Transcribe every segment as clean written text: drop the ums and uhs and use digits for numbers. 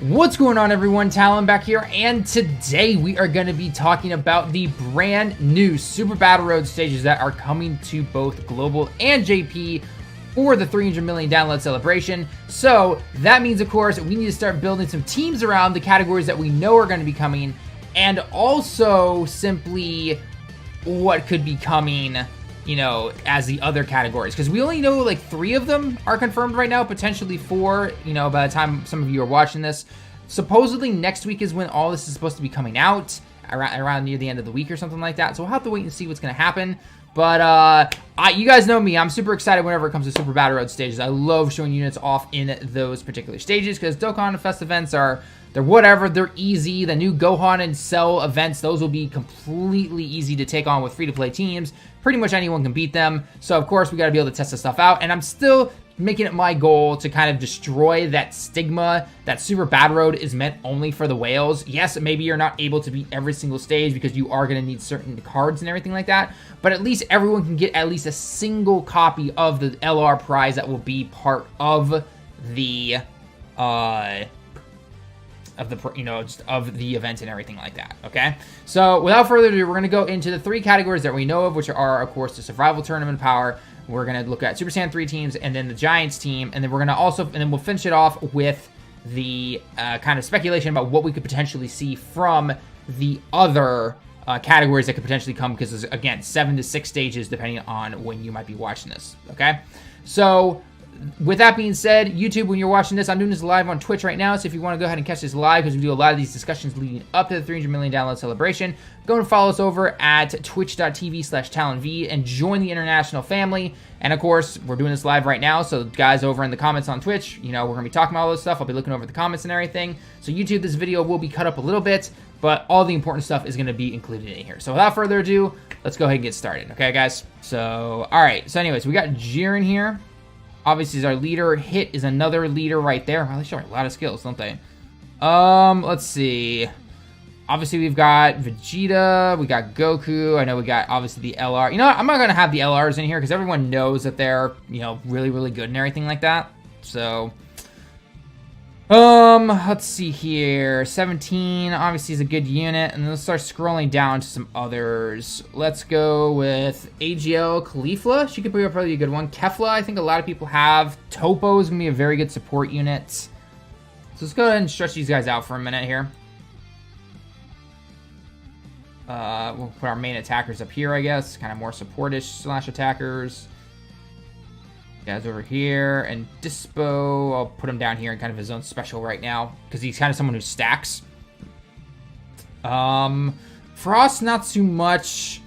What's going on, everyone? Talon back here, and today we are going to be talking about the brand new Super Battle Road stages that are coming to both Global and JP for the 300 million download celebration. So that means, of course, we need to start building some teams around the categories that we know are going to be coming, and also simply what could be coming, you know, as the other categories, because we only know like 3 of them are confirmed right now, potentially 4, you know, by the time some of you are watching this. Supposedly next week is when all this is supposed to be coming out, around near the end of the week or something like that, so we'll have to wait and see what's going to happen. But you guys know me, I'm super excited whenever it comes to Super Battle Road stages. I love showing units off in those particular stages, because Dokkan and Fest events they're whatever, they're easy. The new Gohan and Cell events, those will be completely easy to take on with free-to-play teams. Pretty much anyone can beat them. So, of course, we got to be able to test this stuff out. And I'm still making it my goal to kind of destroy that stigma that Super Battle Road is meant only for the whales. Yes, maybe you're not able to beat every single stage because you are going to need certain cards and everything like that. But at least everyone can get at least a single copy of the LR prize that will be part of the of the event and everything like that. Okay, so without further ado, we're going to go into the 3 categories that we know of, which are, of course, the survival tournament power. We're going to look at Super Saiyan 3 teams, and then the Giants team, and then we're going to also, and then we'll finish it off with the kind of speculation about what we could potentially see from the other categories that could potentially come, because there's, again, 7 to 6 stages depending on when you might be watching this. Okay, so with that being said, YouTube, when you're watching this, I'm doing this live on Twitch right now, so if you want to go ahead and catch this live, because we do a lot of these discussions leading up to the 300 million download celebration, go and follow us over at twitch.tv/TallenV and join the international family. And of course, we're doing this live right now, so guys over in the comments on Twitch, you know, we're going to be talking about all this stuff. I'll be looking over the comments and everything. So YouTube, this video will be cut up a little bit, but all the important stuff is going to be included in here. So without further ado, let's go ahead and get started. Okay, guys? So, all right. So anyways, we got Jiren here. Obviously, is our leader. Hit is another leader right there. Wow, they show a lot of skills, don't they? Let's see. Obviously, we've got Vegeta. We got Goku. I know we got, obviously, the LR. You know what? I'm not going to have the LRs in here because everyone knows that they're, you know, really, really good and everything like that. So, let's see here. 17, obviously, is a good unit. And then let's start scrolling down to some others. Let's go with AGL Khalifa. She could be probably a good one. Kefla, I think a lot of people have. Topo is going to be a very good support unit. So let's go ahead and stretch these guys out for a minute here. We'll put our main attackers up here, I guess. Kind of more supportish / attackers. Guys over here, and Dispo, I'll put him down here in kind of his own special right now, because he's kind of someone who stacks. Frost, not too much.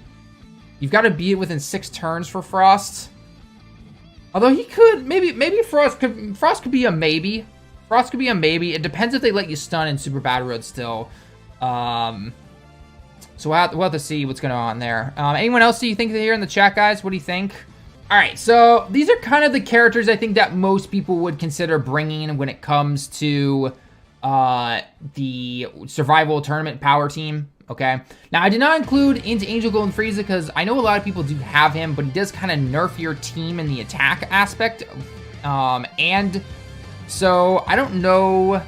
You've got to beat it within 6 turns for Frost. Although he could, maybe Frost could be a maybe. Frost could be a maybe. It depends if they let you stun in Super Battle Road still. So we'll have to see what's going on there. Anyone else do you think here in the chat, guys? What do you think? All right, so these are kind of the characters I think that most people would consider bringing when it comes to the survival tournament power team, okay? Now, I did not include into Angel Golden Frieza because I know a lot of people do have him, but he does kind of nerf your team in the attack aspect. And so I don't know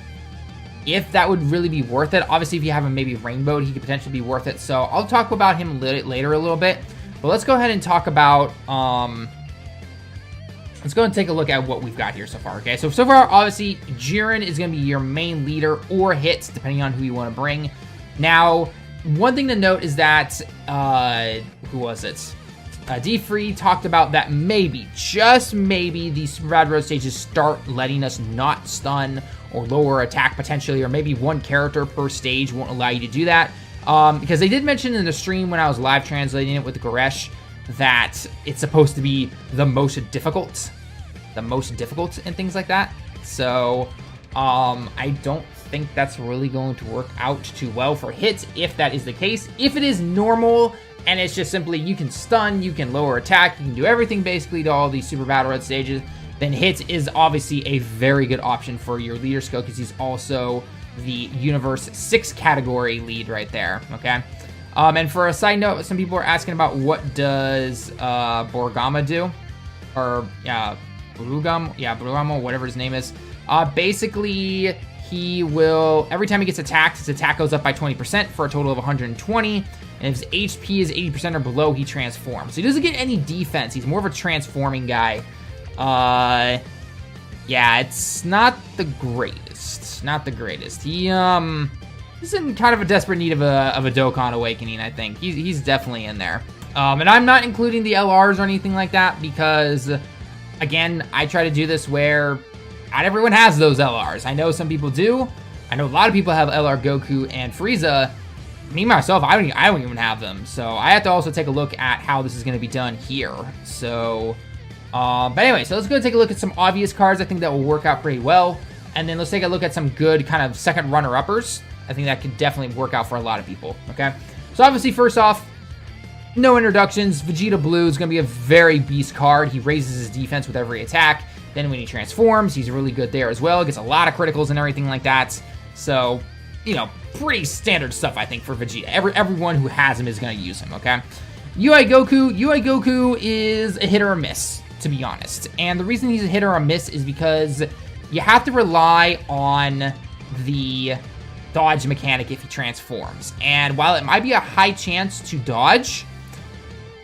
if that would really be worth it. Obviously, if you have him maybe rainbowed, he could potentially be worth it. So I'll talk about him later a little bit. But let's go ahead and talk about, let's go and take a look at what we've got here so far, okay? So far, obviously, Jiren is going to be your main leader or hits, depending on who you want to bring. Now, one thing to note is that, who was it? D-Free talked about that maybe, just maybe, these Super Battle Road stages start letting us not stun or lower attack potentially, or maybe one character per stage won't allow you to do that. Because they did mention in the stream when I was live translating it with Goresh that it's supposed to be the most difficult and things like that. So, I don't think that's really going to work out too well for hits if that is the case. If it is normal and it's just simply you can stun, you can lower attack, you can do everything basically to all these Super Battle Road stages, then hits is obviously a very good option for your leader skill because he's also the Universe 6 category lead right there, okay? And for a side note, some people are asking about what does Borgama do? Or, Brugamo, whatever his name is. Basically, he will, every time he gets attacked, his attack goes up by 20% for a total of 120. And if his HP is 80% or below, he transforms. So he doesn't get any defense. He's more of a transforming guy. Yeah, it's not the greatest. Not the greatest. He's in kind of a desperate need of a Dokkan Awakening, I think. He's definitely in there. And I'm not including the LRs or anything like that because, again, I try to do this where not everyone has those LRs. I know some people do. I know a lot of people have LR Goku and Frieza. Me, myself, I don't even have them. So I have to also take a look at how this is going to be done here. So, but anyway, so let's go take a look at some obvious cards. I think that will work out pretty well. And then let's take a look at some good kind of second runner-uppers. I think that could definitely work out for a lot of people, okay? So obviously, first off, no introductions. Vegeta Blue is going to be a very beast card. He raises his defense with every attack. Then when he transforms, he's really good there as well. Gets a lot of criticals and everything like that. So, you know, pretty standard stuff, I think, for Vegeta. Everyone who has him is going to use him, okay? UI Goku is a hit or a miss, to be honest. And the reason he's a hit or a miss is because you have to rely on the dodge mechanic if he transforms. And while it might be a high chance to dodge,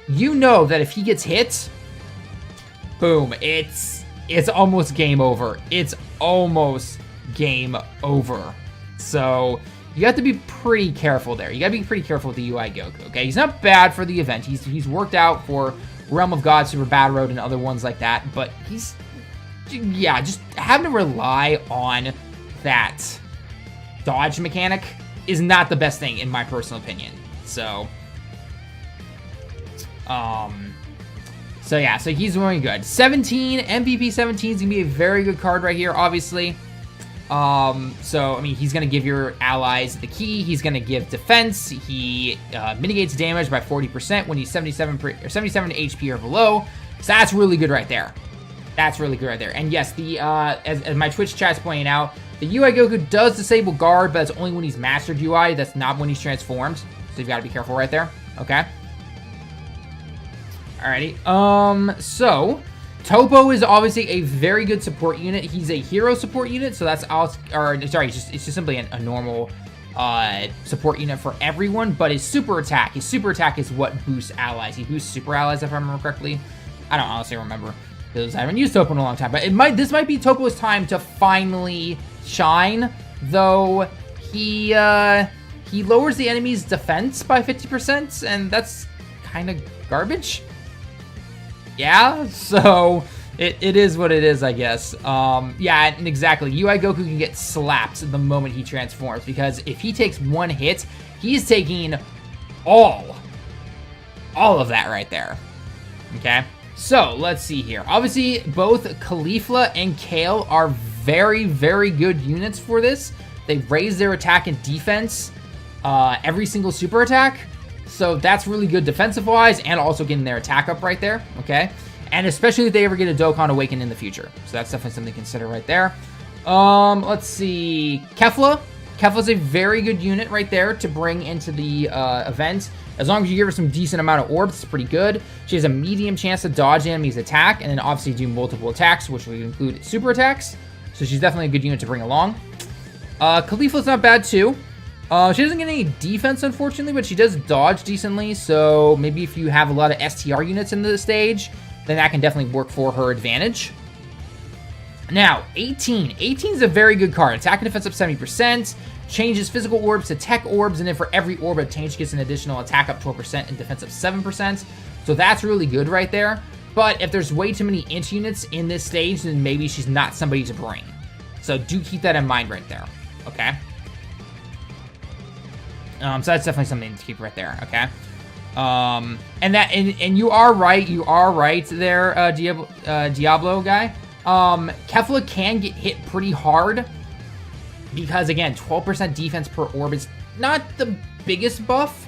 you know that if he gets hit, boom, it's almost game over. It's almost game over. So you have to be pretty careful there. You got to be pretty careful with the UI Goku, okay? He's not bad for the event. He's worked out for Realm of God, Super Battle Road, and other ones like that. But he's, yeah, just having to rely on that dodge mechanic is not the best thing, in my personal opinion. So, so yeah, so he's doing good. 17, MVP 17 is going to be a very good card right here, obviously. So, I mean, he's going to give your allies the key. He's going to give defense. He mitigates damage by 40% when he's 77 HP or below. So that's really good right there. That's really good right there. And yes, the as my Twitch chat's pointing out, the UI Goku does disable guard, but that's only when he's mastered UI. That's not when he's transformed. So you've got to be careful right there. Okay. Alrighty. So Topo is obviously a very good support unit. He's a hero support unit, so that's it's just simply a normal support unit for everyone. But his super attack is what boosts allies. He boosts super allies, if I remember correctly. I don't honestly remember because I haven't used Topo in a long time. But this might be Topo's time to finally shine. Though he lowers the enemy's defense by 50%, and that's kind of garbage. Yeah, so it is what it is, I guess. Yeah, and exactly. UI Goku can get slapped the moment he transforms, because if he takes one hit, he's taking all of that right there. Okay, so let's see here. Obviously, both Caulifla and Kale are very, very good units for this. They raise their attack and defense every single super attack. So that's really good defensive-wise, and also getting their attack up right there, okay? And especially if they ever get a Dokkan Awaken in the future. So that's definitely something to consider right there. Let's see. Kefla. Kefla's a very good unit right there to bring into the event. As long as you give her some decent amount of orbs, it's pretty good. She has a medium chance to dodge enemies' attack, and then obviously do multiple attacks, which would include super attacks. So she's definitely a good unit to bring along. Caulifla's not bad, too. She doesn't get any defense, unfortunately, but she does dodge decently, so maybe if you have a lot of STR units in the stage, then that can definitely work for her advantage. Now, 18. 18 is a very good card. Attack and defense up 70%, changes physical orbs to tech orbs, and then for every orb obtained, she gets an additional attack up 12% and defense up 7%. So that's really good right there. But if there's way too many inch units in this stage, then maybe she's not somebody to bring. So do keep that in mind right there, okay? So that's definitely something to keep right there, okay? And you are right there, Diablo guy. Kefla can get hit pretty hard because, again, 12% defense per orb is not the biggest buff,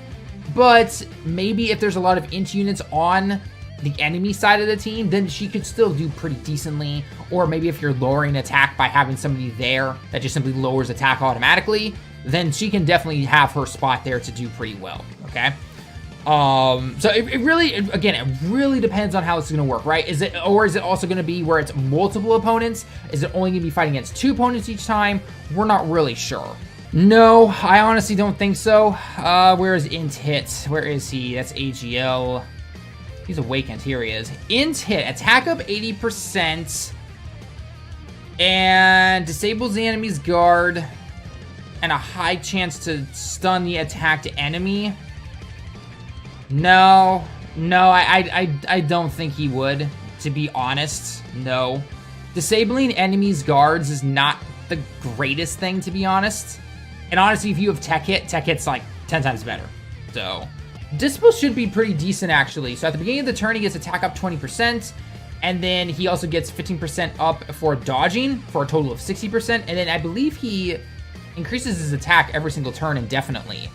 but maybe if there's a lot of inch units on the enemy side of the team, then she could still do pretty decently. Or maybe if you're lowering attack by having somebody there that just simply lowers attack automatically, then she can definitely have her spot there to do pretty well, okay? So it really, again, it really depends on how it's going to work, right? Is it also going to be where it's multiple opponents? Is it only going to be fighting against 2 opponents each time? We're not really sure. No, I honestly don't think so. Where is Int Hit? Where is he? That's AGL. He's awakened. Here he is. Int Hit. Attack up 80%. And disables the enemy's guard. And a high chance to stun the attacked enemy. No, I don't think he would, to be honest. No. Disabling enemies' guards is not the greatest thing, to be honest. And honestly, if you have tech hit's like 10 times better. So, Dispo should be pretty decent, actually. So at the beginning of the turn, he gets attack up 20%. And then he also gets 15% up for dodging, for a total of 60%. And then I believe he increases his attack every single turn indefinitely.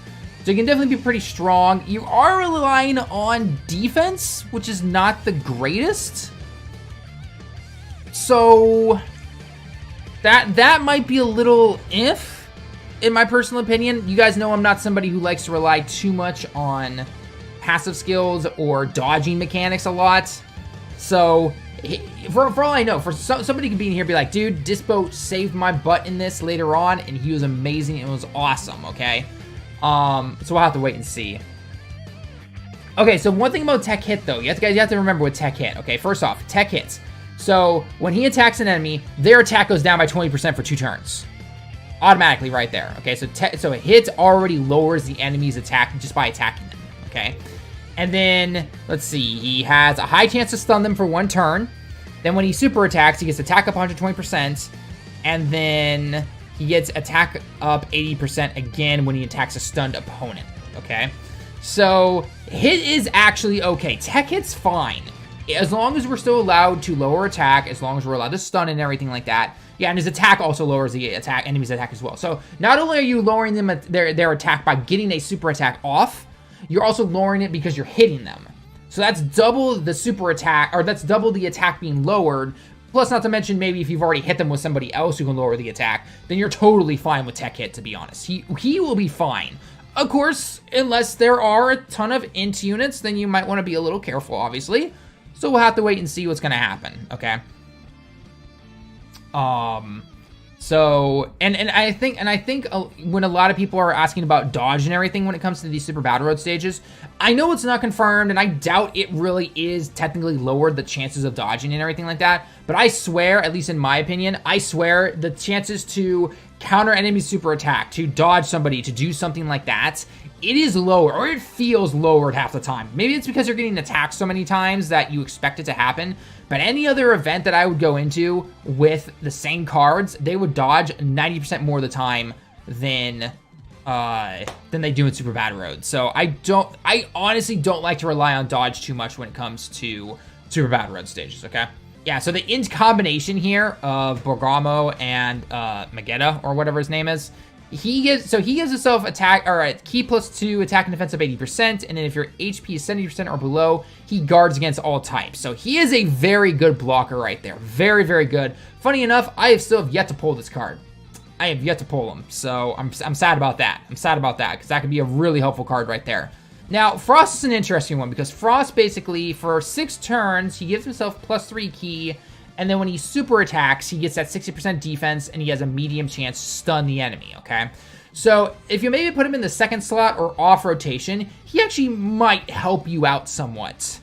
So you can definitely be pretty strong. You are relying on defense, which is not the greatest. So that might be a little if, in my personal opinion. You guys know I'm not somebody who likes to rely too much on passive skills or dodging mechanics a lot. So for all I know, somebody could be in here and be like, dude, Dispo saved my butt in this later on, and he was amazing and it was awesome, okay? So we'll have to wait and see. Okay, so one thing about tech hit, though, you have to remember with tech hit. Okay, first off, tech hits. So when he attacks an enemy, their attack goes down by 20% for 2 turns, automatically right there. Okay, so a hit already lowers the enemy's attack just by attacking them. Okay, and then let's see, he has a high chance to stun them for 1 turn. Then when he super attacks, he gets attack up 120%, and then he gets attack up 80% again when he attacks a stunned opponent, okay? So, hit is actually okay. Tech hit's fine. As long as we're still allowed to lower attack, as long as we're allowed to stun and everything like that. Yeah, and his attack also lowers the enemy's attack as well. So, not only are you lowering them their attack by getting a super attack off, you're also lowering it because you're hitting them. So that's double the super attack, or that's double the attack being lowered. Plus, not to mention, maybe if you've already hit them with somebody else who can lower the attack, then you're totally fine with tech hit, to be honest. He will be fine. Of course, unless there are a ton of int units, then you might want to be a little careful, obviously. So we'll have to wait and see what's going to happen, okay? So, and I think when a lot of people are asking about dodge and everything when it comes to these Super Battle Road stages, I know it's not confirmed, and I doubt it really is technically lowered the chances of dodging and everything like that, but I swear, at least in my opinion, I swear the chances to counter enemy super attack, to dodge somebody, to do something like that, it is lower, or it feels lowered half the time. Maybe it's because you're getting attacked so many times that you expect it to happen, but any other event that I would go into with the same cards, they would dodge 90% more of the time than they do in Super Battle Road. So I honestly don't like to rely on dodge too much when it comes to Super Battle Road stages, okay? Yeah, so the int combination here of Borgamo and Magetta, or whatever his name is, he gives himself attack, or key +2, attack and defense of 80%, and then if your HP is 70% or below, he guards against all types. So he is a very good blocker right there. Very, very good. Funny enough, I still have yet to pull this card. I have yet to pull him, so I'm sad about that. I'm sad about that, because that could be a really helpful card right there. Now, Frost is an interesting one, because Frost basically, for 6 turns, he gives himself +3 key, and then when he super attacks, he gets that 60% defense, and he has a medium chance to stun the enemy, okay? So, if you maybe put him in the second slot or off rotation, he actually might help you out somewhat.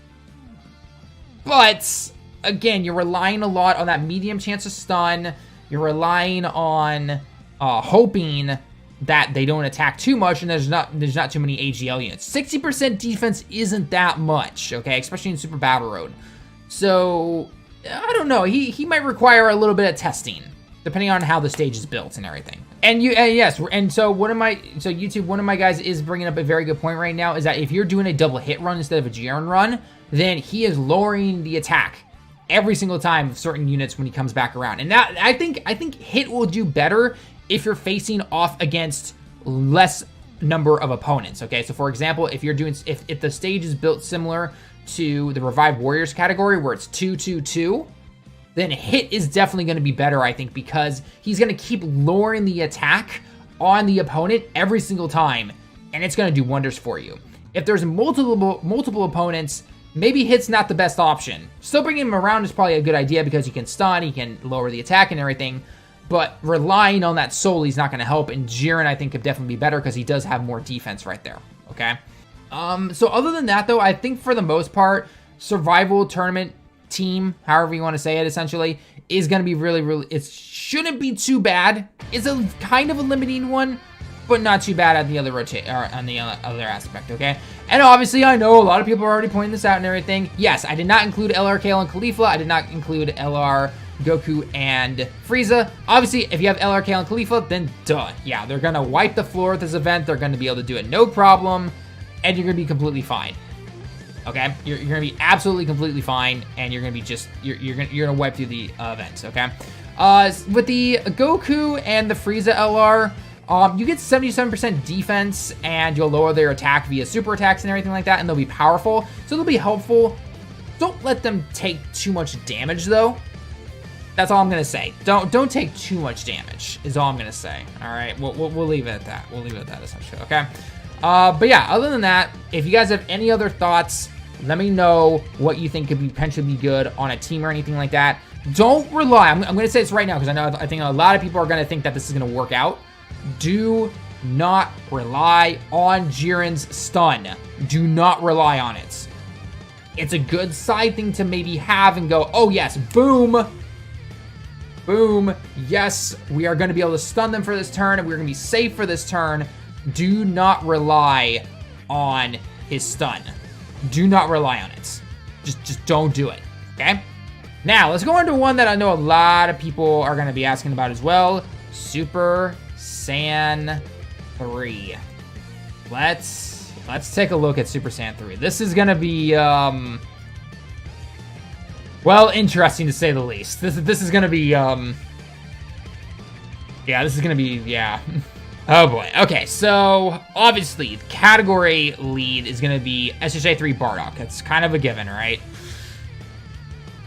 But, again, you're relying a lot on that medium chance to stun. You're relying on hoping that they don't attack too much, and there's not too many AGL units. 60% defense isn't that much, okay? Especially in Super Battle Road. So, I don't know. He might require a little bit of testing, depending on how the stage is built and everything. And so YouTube, one of my guys is bringing up a very good point right now, is that if you're doing a double hit run instead of a GRN run, then he is lowering the attack every single time of certain units when he comes back around. And that I think hit will do better if you're facing off against less number of opponents. Okay, so for example, if the stage is built similar to the Revived Warriors category, where it's 2-2-2, then hit is definitely going to be better, I think, because he's going to keep lowering the attack on the opponent every single time, and it's going to do wonders for you. if there's multiple opponents, maybe hit's not the best option. Still bringing him around is probably a good idea because he can stun, he can lower the attack and everything, but relying on that solely is not going to help, and Jiren, I think, could definitely be better because he does have more defense right there, okay? So other than that, though, I think for the most part, survival tournament team, however you want to say it, essentially, is going to be really, it shouldn't be too bad. It's a kind of a limiting one, but not too bad on the other other aspect, okay? And obviously, I know a lot of people are already pointing this out and everything. Yes, I did not include LR Kale and Caulifla. I did not include LR Goku and Frieza. Obviously, if you have LR Kale and Caulifla, then duh. Yeah, they're going to wipe the floor with this event. They're going to be able to do it no problem, and you're going to be completely fine. Okay, you're gonna be absolutely completely fine, and you're gonna be just you're gonna wipe through the events. Okay, with the Goku and the Frieza LR, you get 77% defense, and you'll lower their attack via super attacks and everything like that, and they'll be powerful, so they'll be helpful. Don't let them take too much damage, though. That's all I'm gonna say. Don't take too much damage. Is all I'm gonna say. All right, we'll leave it at that. We'll leave it at that essentially. Okay. But yeah, other than that, if you guys have any other thoughts, let me know what you think could be potentially be good on a team or anything like that. Don't rely. I'm going to say this right now because I think a lot of people are going to think that this is going to work out. Do not rely on Jiren's stun. Do not rely on it. It's a good side thing to maybe have and go, oh yes, boom. Boom. Yes, we are going to be able to stun them for this turn, and we're going to be safe for this turn. Do not rely on his stun. Do not rely on it. Just don't do it, okay? Now, let's go into one that I know a lot of people are going to be asking about as well. Super Saiyan 3. Let's take a look at Super Saiyan 3. This is going to be, well, interesting to say the least. This is going to be, yeah, this is going to be, yeah. Oh boy. Okay, so obviously the category lead is going to be SSJ 3 Bardock. That's kind of a given, right?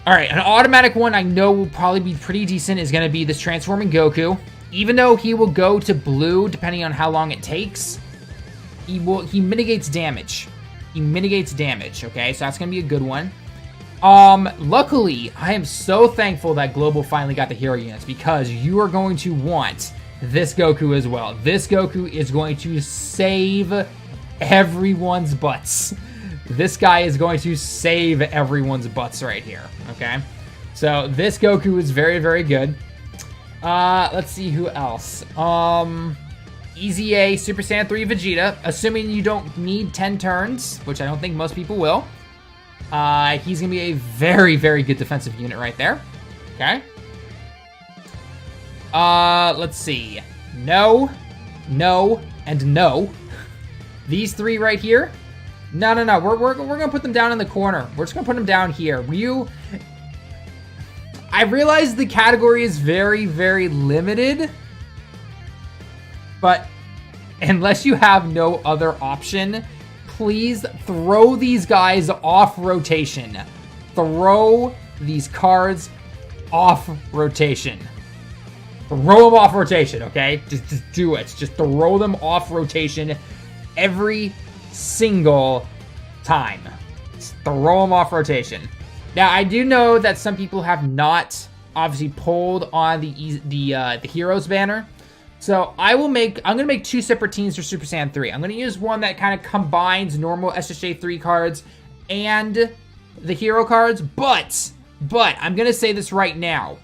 All right, an automatic one I know will probably be pretty decent is going to be this transforming Goku. Even though he will go to blue depending on how long it takes, he mitigates damage. He mitigates damage, okay? So that's going to be a good one. Luckily, I am so thankful that Global finally got the hero units because you are going to want this Goku as well. This Goku is going to save everyone's butts. This guy is going to save everyone's butts right here, okay? So this Goku is very, very good. Let's see who else. Easy A, Super Saiyan 3 Vegeta, assuming you don't need 10 turns, which I don't think most people will. He's gonna be a very, very good defensive unit right there, okay? Let's see. No, and no. These three right here. No. We're gonna put them down in the corner. We're just gonna put them down here. I realize the category is very, very limited, but unless you have no other option, please throw these guys off rotation. Throw these cards off rotation. Throw them off rotation, okay? Just do it. Just throw them off rotation every single time. Just throw them off rotation. Now, I do know that some people have not obviously pulled on the Heroes banner. So I'm gonna make two separate teams for Super Saiyan 3. I'm gonna use one that kind of combines normal SSJ 3 cards and the hero cards, but I'm gonna say this right now.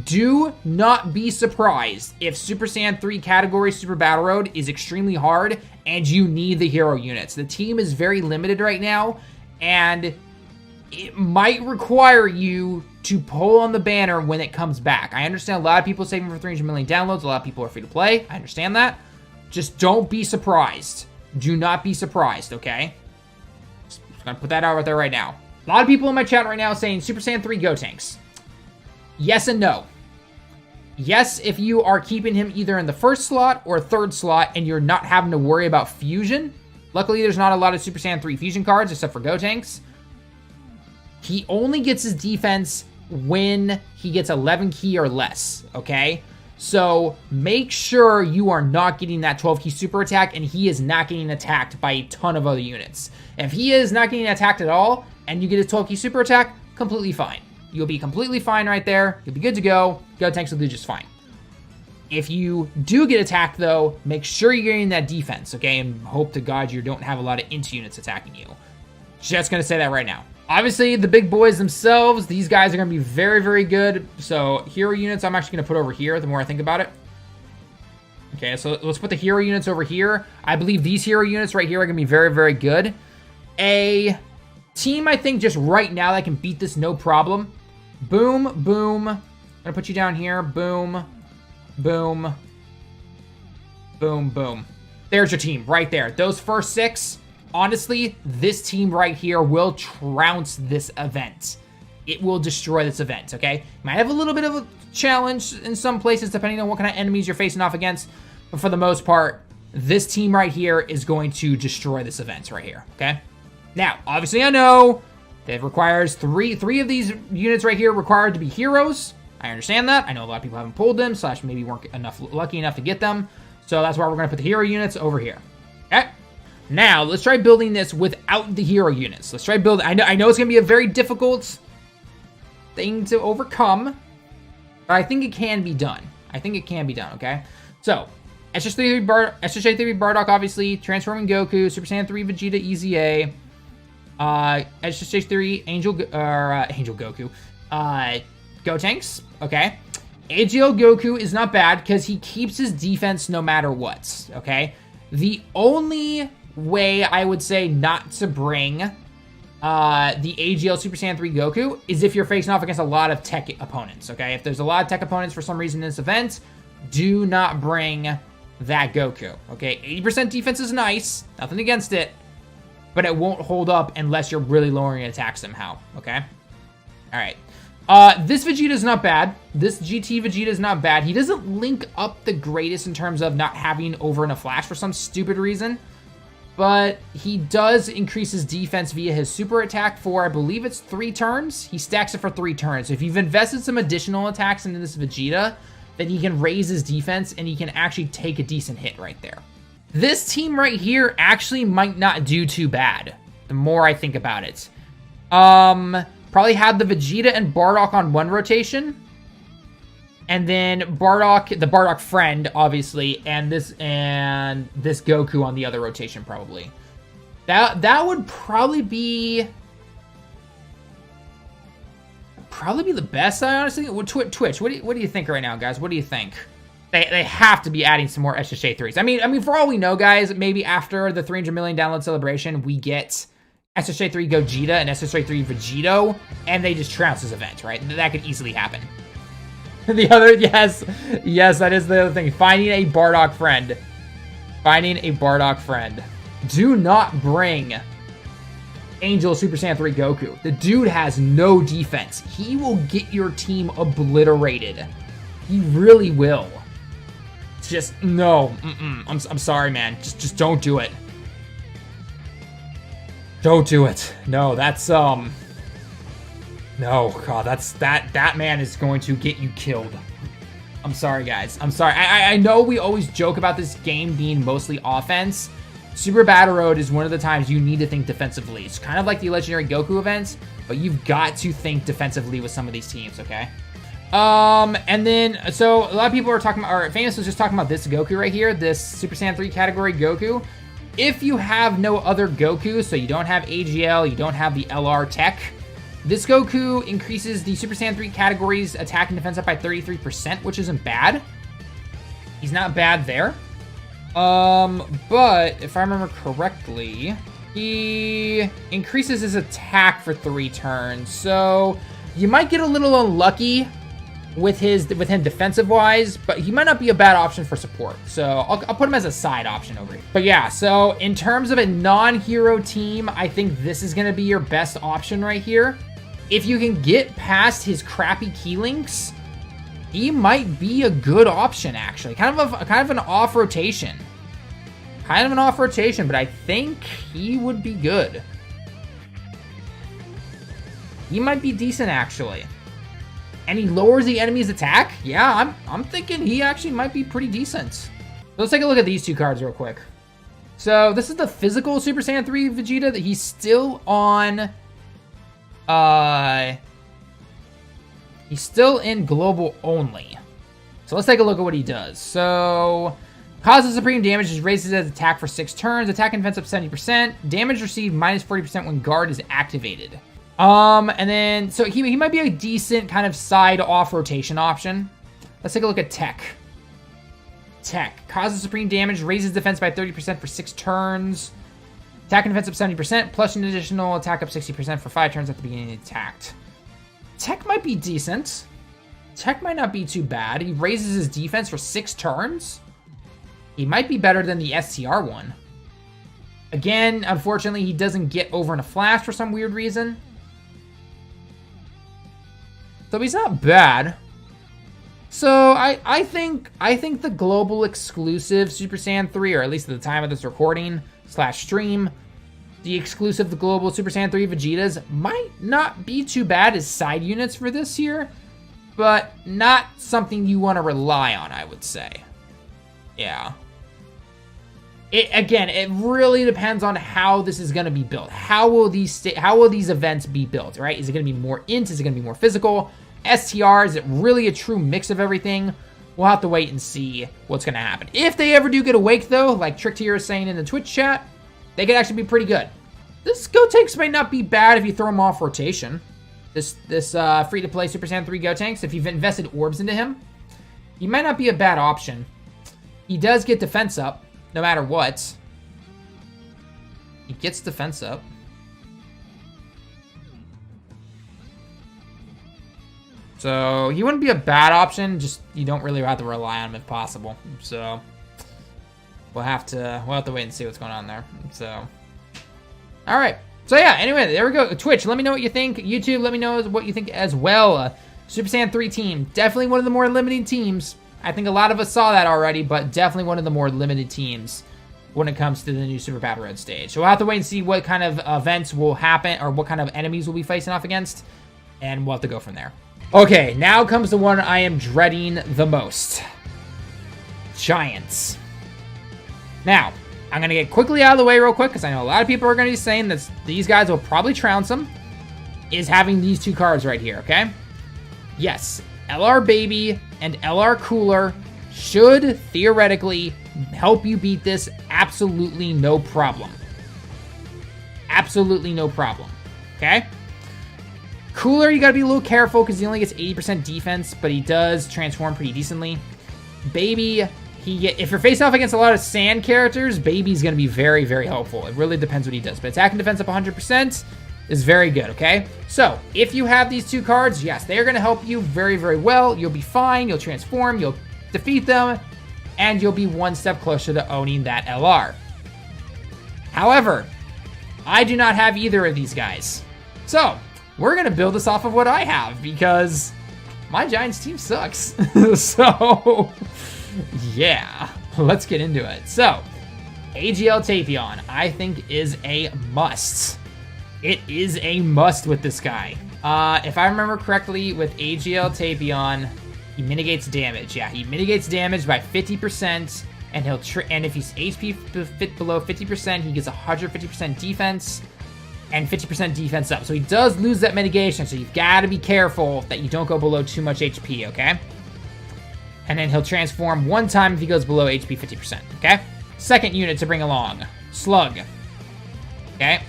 Do not be surprised if Super Saiyan 3 category Super Battle Road is extremely hard and you need the hero units. The team is very limited right now, and it might require you to pull on the banner when it comes back. I understand a lot of people saving for 300 million downloads. A lot of people are free to play. I understand that. Just don't be surprised. Do not be surprised, okay? Just gonna put that out there right now. A lot of people in my chat right now saying Super Saiyan 3 Go Tanks. Yes and no. Yes, if you are keeping him either in the first slot or third slot and you're not having to worry about fusion. Luckily, there's not a lot of Super Saiyan 3 fusion cards except for Go Tanks. He only gets his defense when he gets 11 key or less, okay? So make sure you are not getting that 12 key super attack and he is not getting attacked by a ton of other units. If he is not getting attacked at all and you get his 12 key super attack, completely fine. You'll be completely fine right there. You'll be good to go. Gotenks will do just fine. If you do get attacked, though, make sure you're getting that defense, okay? And hope to God you don't have a lot of int units attacking you. Just going to say that right now. Obviously, the big boys themselves, these guys are going to be very, very good. So, hero units, I'm actually going to put over here the more I think about it. Okay, so let's put the hero units over here. I believe these hero units right here are going to be very, very good. A team, I think, just right now that can beat this no problem. Boom, boom. I'm going to put you down here. Boom. Boom. Boom, boom. There's your team right there. Those first 6, honestly, this team right here will trounce this event. It will destroy this event, okay? Might have a little bit of a challenge in some places depending on what kind of enemies you're facing off against. But for the most part, this team right here is going to destroy this event right here, okay? Now, obviously I know that it requires three of these units right here required to be heroes. I understand that. I know a lot of people haven't pulled them, / maybe weren't lucky enough to get them. So that's why we're going to put the hero units over here. Okay? Now, let's try building this without the hero units. Let's try building. I know it's going to be a very difficult thing to overcome, but I think it can be done. I think it can be done, okay? So, SSJ3 Bardock, obviously. Transforming Goku. Super Saiyan 3 Vegeta EZA. SSJ3 Angel Goku. Gotenks, okay. AGL Goku is not bad because he keeps his defense no matter what, okay. The only way I would say not to bring the AGL Super Saiyan 3 Goku is if you're facing off against a lot of tech opponents, okay. If there's a lot of tech opponents for some reason in this event, do not bring that Goku, okay. 80% defense is nice, nothing against it, but it won't hold up unless you're really lowering attack somehow, okay. All right. This Vegeta is not bad. This GT Vegeta is not bad. He doesn't link up the greatest in terms of not having over in a flash for some stupid reason. But he does increase his defense via his super attack for, I believe it's 3 turns. He stacks it for 3 turns. So if you've invested some additional attacks into this Vegeta, then he can raise his defense and he can actually take a decent hit right there. This team right here actually might not do too bad, the more I think about it. Probably had the Vegeta and Bardock on one rotation. And then Bardock, the Bardock friend, obviously, and this Goku on the other rotation, probably. That would probably be the best, I honestly. Twitch, what do you think right now, guys? What do you think? They have to be adding some more SSJ3s. I mean, for all we know, guys, maybe after the 300 million download celebration, we get SSJ3 Gogeta and SSJ3 Vegito, and they just trounce this event, right? That could easily happen. The other, yes, that is the other thing. Finding a Bardock friend. Finding a Bardock friend. Do not bring Angel Super Saiyan 3 Goku. The dude has no defense. He will get your team obliterated. He really will. Just, no. I'm sorry, man. Just don't do it. Don't do it. No, that's, no, God, that man is going to get you killed. I'm sorry, guys. I'm sorry. I know we always joke about this game being mostly offense. Super Battle Road is one of the times you need to think defensively. It's kind of like the Legendary Goku events, but you've got to think defensively with some of these teams, okay? And then, so a lot of people are talking about, or Famous was just talking about this Goku right here, this Super Saiyan 3 category Goku. If you have no other Goku, so you don't have AGL, you don't have the LR tech, this Goku increases the Super Saiyan 3 category's attack and defense up by 33%, which isn't bad. He's not bad there. But if I remember correctly, he increases his attack for 3 turns. So you might get a little unlucky with him defensive wise, but he might not be a bad option for support. So I'll put him as a side option over here. But yeah, so in terms of a non-hero team, I think this is going to be your best option right here. If you can get past his crappy key links, he might be a good option, actually. Kind of an off rotation. Kind of an off rotation, but I think he would be good. He might be decent, actually. And he lowers the enemy's attack? Yeah, I'm thinking he actually might be pretty decent. So let's take a look at these two cards real quick. So this is the physical Super Saiyan 3 Vegeta that he's still on. He's still in global only. So let's take a look at what he does. So causes supreme damage, just raises his attack for 6 turns. Attack and defense up 70%. Damage received minus 40% when guard is activated. And then, so he might be a decent kind of side off rotation option. Let's take a look at tech. Tech causes supreme damage, raises defense by 30% for 6 turns. Attack and defense up 70%, plus an additional attack up 60% for 5 turns at the beginning of the attack. Tech might be decent. Tech might not be too bad. He raises his defense for 6 turns. He might be better than the STR one. Again, unfortunately, he doesn't get over in a flash for some weird reason. So he's not bad. So I think the global exclusive Super Saiyan 3, or at least at the time of this recording / stream, the exclusive the global Super Saiyan 3 Vegetas might not be too bad as side units for this year, but not something you want to rely on, I would say. Yeah. Again, it really depends on how this is going to be built. How will these events be built, right? Is it going to be more int? Is it going to be more physical? STR, is it really a true mix of everything? We'll have to wait and see what's going to happen. If they ever do get awake, though, like Trick Tier is saying in the Twitch chat, they could actually be pretty good. This Gotenks might not be bad if you throw him off rotation. This free-to-play Super Saiyan 3 Gotenks, if you've invested orbs into him, he might not be a bad option. He does get defense up, no matter what. He gets defense up. So he wouldn't be a bad option, just you don't really have to rely on him if possible. So we'll have to wait and see what's going on there. So all right. So yeah, anyway, there we go. Twitch, let me know what you think. YouTube, let me know what you think as well. Super Saiyan 3 team, definitely one of the more limited teams. I think a lot of us saw that already, but definitely one of the more limited teams when it comes to the new Super Battle Road stage. So we'll have to wait and see what kind of events will happen or what kind of enemies we'll be facing off against, and we'll have to go from there. Okay, now comes the one I am dreading the most. Giants. Now, I'm going to get quickly out of the way real quick because I know a lot of people are going to be saying that these guys will probably trounce them, is having these two cards right here, okay? Yes, LR Baby and LR Cooler should theoretically help you beat this absolutely no problem. Absolutely no problem, okay? Cooler, you gotta be a little careful because he only gets 80% defense, but he does transform pretty decently. Baby, if you're facing off against a lot of sand characters, Baby's gonna be very, very helpful. It really depends what he does, but attack and defense up 100% is very good, okay? So, if you have these two cards, yes, they are gonna help you very, very well. You'll be fine, you'll transform, you'll defeat them, and you'll be one step closer to owning that LR. However, I do not have either of these guys. So, we're going to build this off of what I have because my Giants team sucks. So, yeah, let's get into it. So, AGL Tapion, I think, is a must. It is a must with this guy. If I remember correctly, with AGL Tapion, he mitigates damage. Yeah, he mitigates damage by 50%, and and if he's HP below 50%, he gets 150% defense. And 50% defense up. So he does lose that mitigation, so you've got to be careful that you don't go below too much HP, okay? And then he'll transform one time if he goes below HP 50%, okay? Second unit to bring along, Slug. Okay?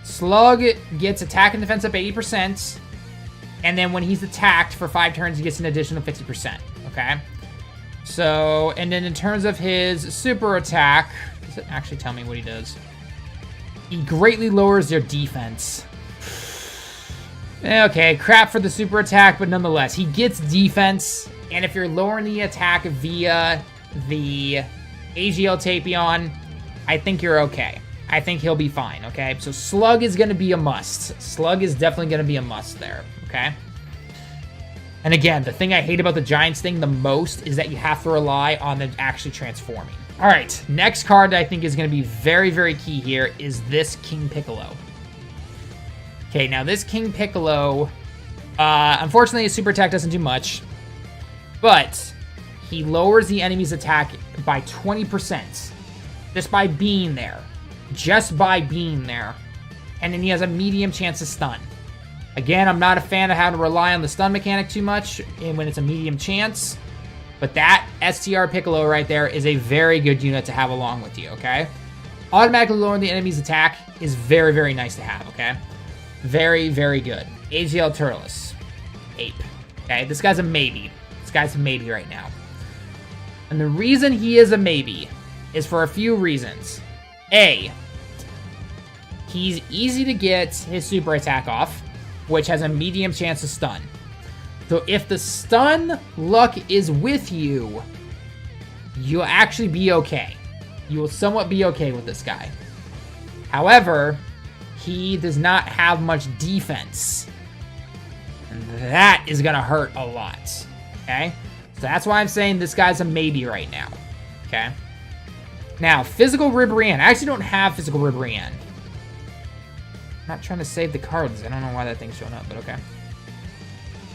Slug gets attack and defense up 80%, and then when he's attacked for 5 turns, he gets an additional 50%, okay? So, and then in terms of his super attack, does it actually tell me what he does? He greatly lowers their defense. Okay, crap for the super attack, but nonetheless, he gets defense, and if you're lowering the attack via the AGL Tapion, I think you're okay. I think he'll be fine, okay? So Slug is going to be a must. Slug is definitely going to be a must there, okay? And again, the thing I hate about the Giants thing the most is that you have to rely on them actually transforming. All right, next card that I think is going to be very, very key here is this King Piccolo. Okay, now this King Piccolo, Unfortunately, his super attack doesn't do much, but he lowers the enemy's attack by 20% just by being there. Just by being there. And then he has a medium chance to stun. Again, I'm not a fan of having to rely on the stun mechanic too much when it's a medium chance. But that STR Piccolo right there is a very good unit to have along with you, okay? Automatically lowering the enemy's attack is very, very nice to have, okay? Very, very good. AGL Turles. Ape. Okay, this guy's a maybe. This guy's a maybe right now. And the reason he is a maybe is for a few reasons. A, he's easy to get his super attack off, which has a medium chance to stun. So if the stun luck is with you, you'll actually be okay. You will somewhat be okay with this guy. However, he does not have much defense. And that is going to hurt a lot. Okay? So that's why I'm saying this guy's a maybe right now. Okay? Now, Physical Ribrianne. I actually don't have Physical Ribrianne. I'm not trying to save the cards. I don't know why that thing's showing up, but okay.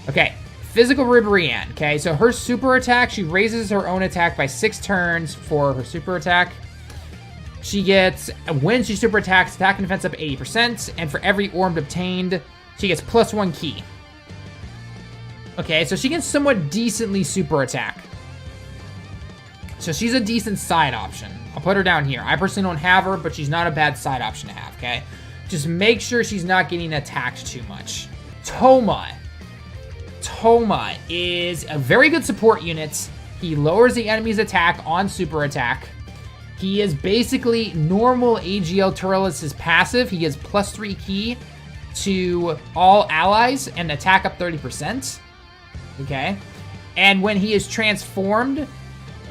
Okay. Physical Ribrianne. Okay, so her super attack, she raises her own attack by 6 turns for her super attack. She gets, when she super attacks, attack and defense up 80%, and for every orb obtained, she gets +1 key. Okay, so she can somewhat decently super attack. So she's a decent side option. I'll put her down here. I personally don't have her, but she's not a bad side option to have, okay? Just make sure she's not getting attacked too much. Toma. Toma is a very good support unit. He lowers the enemy's attack on super attack. He is basically normal AGL Turles' passive. He gets +3 key to all allies and attack up 30%. Okay. And when he is transformed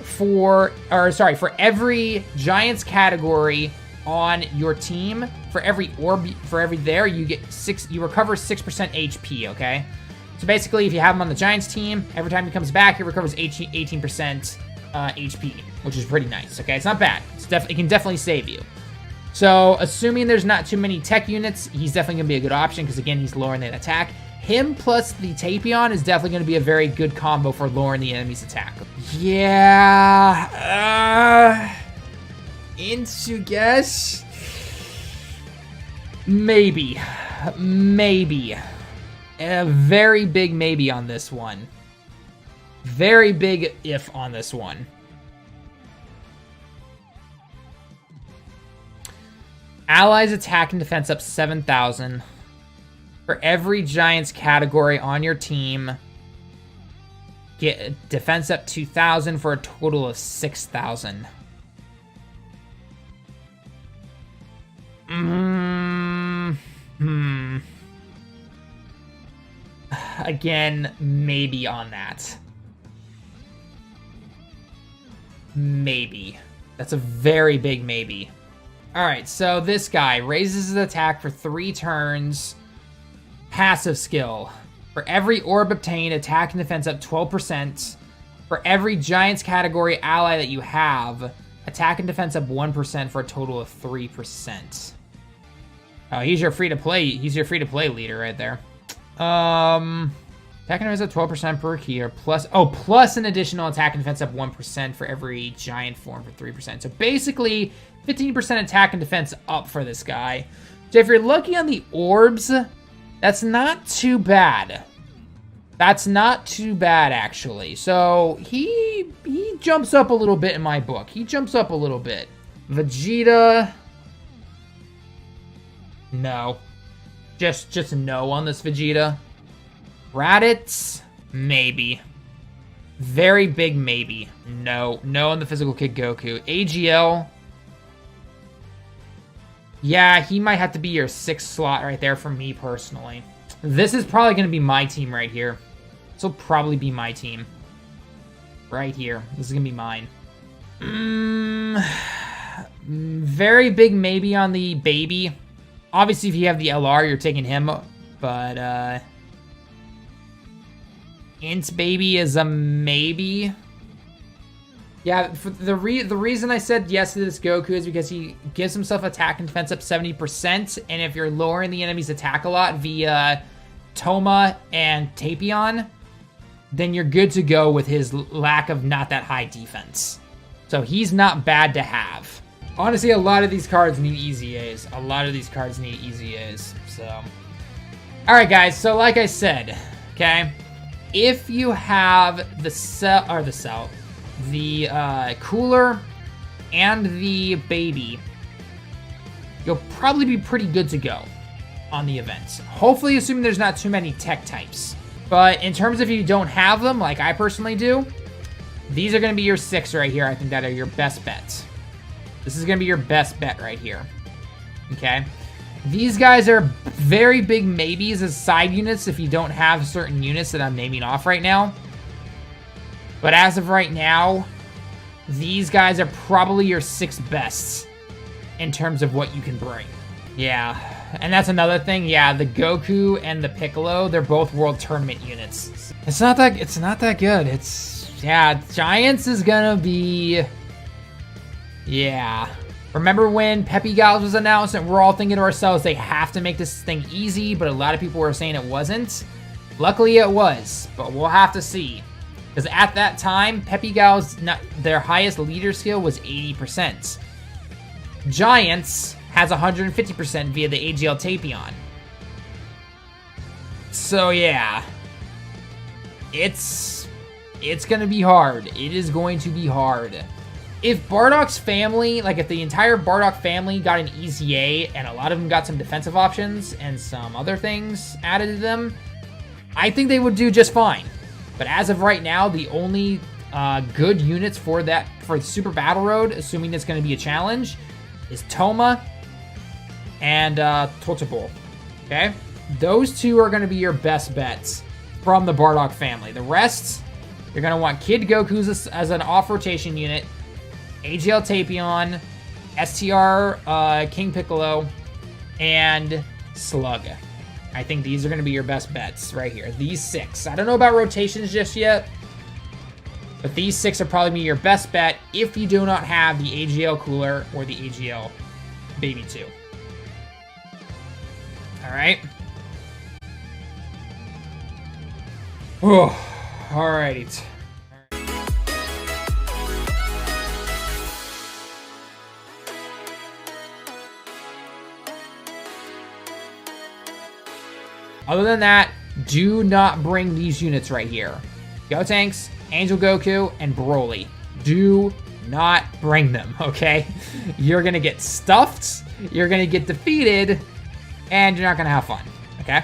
for every Giants category on your team, for every orb, you get 6, you recover 6% HP, okay? So basically, if you have him on the Giants team, every time he comes back, he recovers 18% HP, which is pretty nice, okay? It's not bad. It can definitely save you. So, assuming there's not too many tech units, he's definitely going to be a good option, because again, he's lowering that attack. Him plus the Tapion is definitely going to be a very good combo for lowering the enemy's attack. Yeah. Into guess? Maybe. Maybe. A very big maybe on this one. Very big if on this one. Allies attack and defense up 7,000. For every Giants category on your team, get defense up 2,000 for a total of 6,000. Again, maybe on that. Maybe. That's a very big maybe. Alright, so this guy raises his attack for 3 turns. Passive skill. For every orb obtained, attack and defense up 12%. For every Giants category ally that you have, attack and defense up 1% for a total of 3%. Oh, he's your free-to-play leader right there. Attack and defense up 12% per key, or plus an additional attack and defense up 1% for every giant form for 3%. So basically, 15% attack and defense up for this guy. So if you're lucky on the orbs, that's not too bad. That's not too bad, actually. So he jumps up a little bit in my book. He jumps up a little bit. Vegeta. No. Just no on this Vegeta. Raditz, maybe. Very big maybe. No. No on the Physical Kid Goku. AGL. Yeah, he might have to be your 6th slot right there for me personally. This is probably going to be my team right here. This will probably be my team. Right here. This is going to be mine. Very big maybe on the baby. Obviously, if you have the LR, you're taking him. But, Int Baby is a maybe. Yeah, for the reason I said yes to this Goku is because he gives himself attack and defense up 70%, and if you're lowering the enemy's attack a lot via Toma and Tapion, then you're good to go with his lack of not that high defense. So he's not bad to have. Honestly, a lot of these cards need easy A's. A lot of these cards need easy A's. So, all right, guys. So like I said, okay, if you have the cooler and the baby, you'll probably be pretty good to go on the event. Hopefully, assuming there's not too many tech types. But in terms of if you don't have them, like I personally do, these are going to be your 6 right here. I think that are your best bets. This is going to be your best bet right here. Okay? These guys are very big maybes as side units if you don't have certain units that I'm naming off right now. But as of right now, these guys are probably your 6 best in terms of what you can bring. Yeah, and that's another thing. Yeah, the Goku and the Piccolo, they're both World Tournament units. It's not that good. Yeah, Giants is gonna be, yeah. Remember when Peppy Gals was announced and we're all thinking to ourselves, they have to make this thing easy, but a lot of people were saying it wasn't. Luckily it was, but we'll have to see. Because at that time, Peppy Gals, their highest leader skill was 80%. Giants has 150% via the AGL Tapion. So yeah, it's gonna be hard. It is going to be hard. If Bardock's family, like if the entire Bardock family got an easy A and a lot of them got some defensive options and some other things added to them, I think they would do just fine. But as of right now, the only good units for Super Battle Road, assuming it's going to be a challenge, is Toma and Totable. Okay? Those two are going to be your best bets from the Bardock family. The rest, you're going to want Kid Goku as an off-rotation unit, AGL Tapion, STR King Piccolo, and Slug. I think these are going to be your best bets right here. These 6. I don't know about rotations just yet, but these 6 are probably your best bet if you do not have the AGL Cooler or the AGL Baby 2. All right. Oh, all right. Other than that, do not bring these units right here. Gotenks, Angel Goku, and Broly. Do not bring them, okay? You're going to get stuffed, you're going to get defeated, and you're not going to have fun, okay?